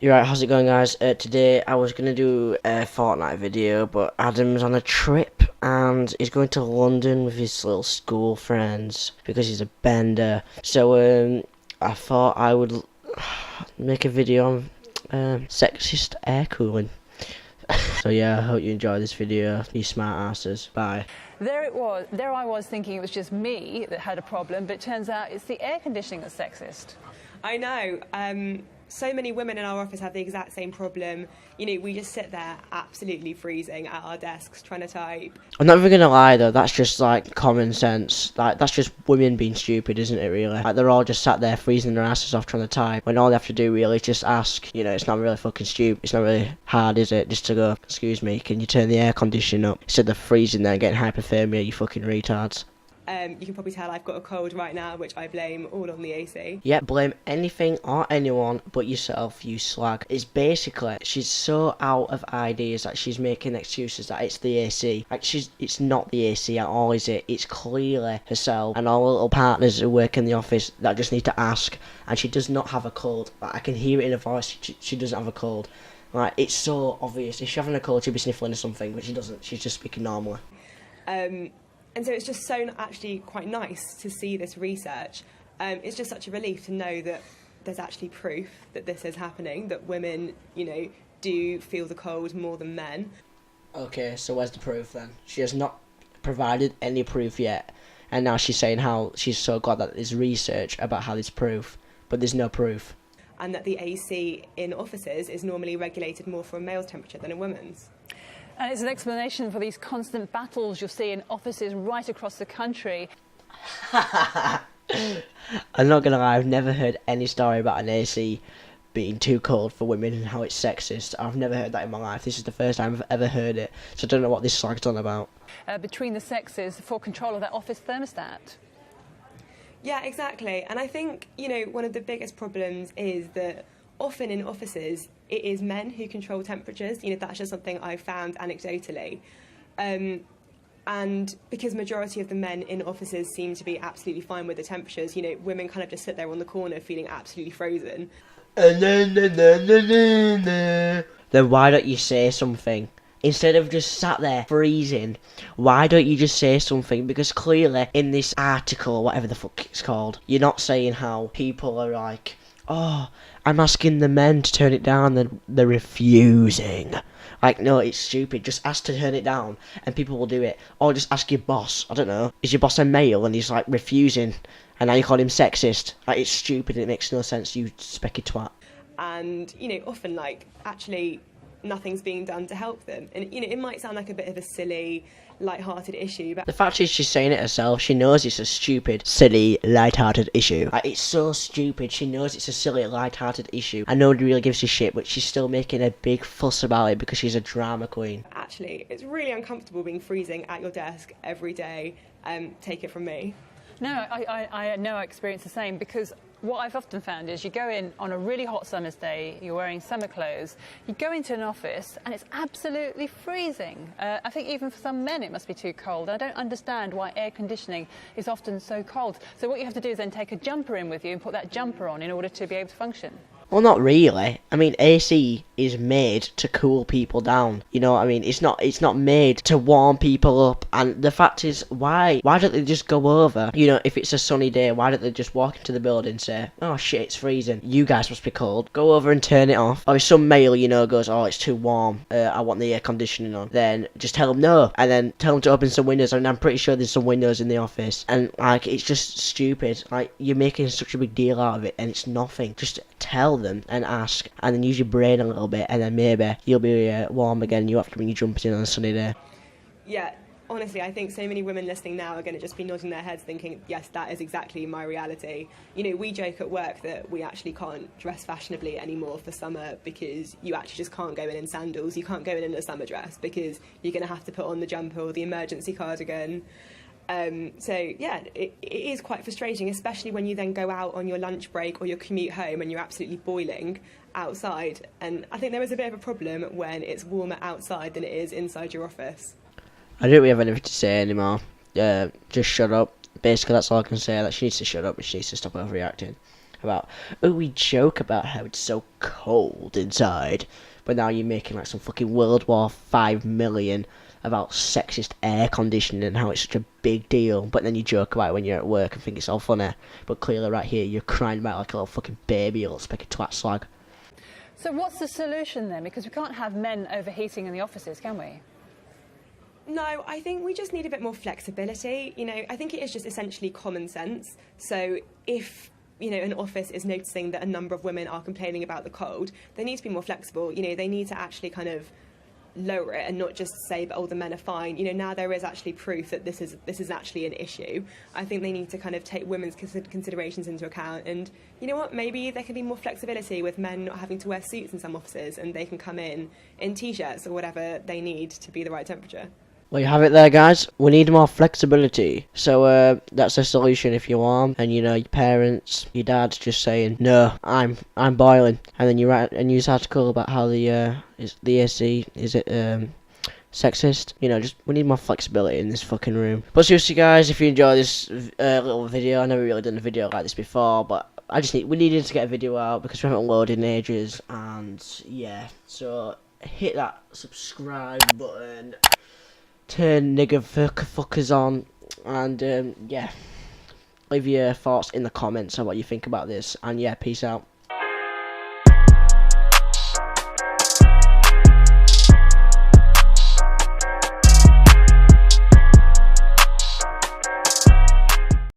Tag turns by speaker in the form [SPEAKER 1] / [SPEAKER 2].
[SPEAKER 1] You're right, how's it going, guys? Today I was going to do a Fortnite video, but Adam's on a trip and he's going to London with his little school friends because he's a bender. So I thought I would make a video on sexist air cooling. So yeah, I hope you enjoy this video, you smart asses. Bye.
[SPEAKER 2] There it was. There I was thinking it was just me that had a problem, but it turns out it's the air conditioning that's sexist.
[SPEAKER 3] I know. So many women in our office have the exact same problem. You know, we just sit there absolutely freezing at our desks trying to type.
[SPEAKER 1] I'm not even gonna lie though, that's just like common sense. Like, that's just women being stupid, isn't it, really? Like, they're all just sat there freezing their asses off trying to type, when all they have to do really is just ask. You know, it's not really fucking stupid. It's not really hard, is it? Just to go, excuse me, can you turn the air conditioning up? Instead of freezing there and getting hypothermia, you fucking retards.
[SPEAKER 3] You can probably tell I've got a cold right now, which I blame all on the AC.
[SPEAKER 1] Yeah, blame anything or anyone but yourself, you slag. It's basically, she's so out of ideas that she's making excuses that it's the AC. Like, it's not the AC at all, is it? It's clearly herself and all her little partners who work in the office that just need to ask. And she does not have a cold. Like, I can hear it in her voice, she doesn't have a cold. Like, it's so obvious. If she's having a cold, she'd be sniffling or something, but she doesn't. She's just speaking normally.
[SPEAKER 3] And so it's just so actually quite nice to see this research. It's just such a relief to know that there's actually proof that this is happening, that women, you know, do feel the cold more than men.
[SPEAKER 1] Okay, so where's the proof then? She has not provided any proof yet. And now she's saying how she's so glad that there's research about how there's proof. But there's no proof.
[SPEAKER 3] And that the AC in offices is normally regulated more for a male's temperature than a woman's.
[SPEAKER 2] And it's an explanation for these constant battles you'll see in offices right across the country.
[SPEAKER 1] I'm not gonna lie, I've never heard any story about an AC being too cold for women and how it's sexist. I've never heard that in my life. This is the first time I've ever heard it, so I don't know what this slag's on about.
[SPEAKER 2] Between the sexes for control of their office thermostat.
[SPEAKER 3] Yeah, exactly. And I think, you know, one of the biggest problems is that often in offices, it is men who control temperatures. You know, that's just something I've found anecdotally. And because majority of the men in offices seem to be absolutely fine with the temperatures, you know, women kind of just sit there on the corner feeling absolutely frozen.
[SPEAKER 1] Then why don't you say something? Instead of just sat there freezing, why don't you just say something? Because clearly in this article, whatever the fuck it's called, you're not saying how people are like, oh, I'm asking the men to turn it down, then they're refusing. Like, no, it's stupid. Just ask to turn it down, and people will do it. Or just ask your boss. I don't know. Is your boss a male, and he's, like, refusing, and now you call him sexist? Like, it's stupid, and it makes no sense, you specky twat.
[SPEAKER 3] And, you know, often, like, actually nothing's being done to help them. And, you know, it might sound like a bit of a silly, light-hearted issue, but
[SPEAKER 1] the fact is she's saying it herself. She knows it's a stupid, silly, light-hearted issue. Like, it's so stupid. She knows it's a silly, light-hearted issue, and nobody really gives a shit, but she's still making a big fuss about it because she's a drama queen.
[SPEAKER 3] actually it's really uncomfortable being freezing at your desk every day. Take it from me.
[SPEAKER 2] No, I know I experience the same, because what I've often found is you go in on a really hot summer's day, you're wearing summer clothes, you go into an office and it's absolutely freezing. I think even for some men it must be too cold. I don't understand why air conditioning is often so cold. So what you have to do is then take a jumper in with you and put that jumper on in order to be able to function.
[SPEAKER 1] Well, not really. I mean, AC is made to cool people down. You know what I mean? It's not made to warm people up. And the fact is, why don't they just go over? You know, if it's a sunny day, why don't they just walk into the building and say, oh shit, it's freezing. You guys must be cold. Go over and turn it off. Or if some male, you know, goes, oh, it's too warm. I want the air conditioning on. Then just tell them no. And then tell them to open some windows. And I'm pretty sure there's some windows in the office. And, like, it's just stupid. Like, you're making such a big deal out of it. And it's nothing. Just tell them and ask, and then use your brain a little bit, and then maybe you'll be warm again. You have to bring your jumpers in on a sunny day.
[SPEAKER 3] Yeah, honestly, I think so many women listening now are going to just be nodding their heads thinking, yes, that is exactly my reality. You know, we joke at work that we actually can't dress fashionably anymore for summer because you actually just can't go in sandals. You can't go in a summer dress because you're going to have to put on the jumper or the emergency cardigan. So yeah, it is quite frustrating, especially when you then go out on your lunch break or your commute home and you're absolutely boiling outside. And I think there is a bit of a problem when it's warmer outside than it is inside your office.
[SPEAKER 1] I don't really have anything to say anymore. Just shut up. Basically, that's all I can say. That she needs to shut up and she needs to stop overreacting. about, oh, we joke about how it's so cold inside, but now you're making like some fucking World War 5 million about sexist air conditioning and how it's such a big deal, but then you joke about it when you're at work and think it's all funny, but clearly right here you're crying about it like a little fucking baby, a little specky twat slag.
[SPEAKER 2] So what's the solution then? Because we can't have men overheating in the offices, can we?
[SPEAKER 3] No, I think we just need a bit more flexibility. You know, I think it is just essentially common sense. So if, you know, an office is noticing that a number of women are complaining about the cold, they need to be more flexible. You know, they need to actually kind of lower it and not just say, oh, the men are fine. You know, now there is actually proof that this is actually an issue. I think they need to kind of take women's considerations into account. And you know what, maybe there can be more flexibility with men not having to wear suits in some offices, and they can come in T-shirts or whatever they need to be the right temperature.
[SPEAKER 1] Well, you have it there, guys. We need more flexibility. So that's a solution if you want. And you know, your parents, your dad's just saying, "No, I'm boiling," and then you write a news article about how the AC is sexist. You know, just we need more flexibility in this fucking room. But seriously, guys, if you enjoy this little video, I never really done a video like this before, but we needed to get a video out because we haven't loaded in ages, and yeah, so hit that subscribe button. Turn nigger fuckers on, and yeah, leave your thoughts in the comments on what you think about this, and yeah, peace out.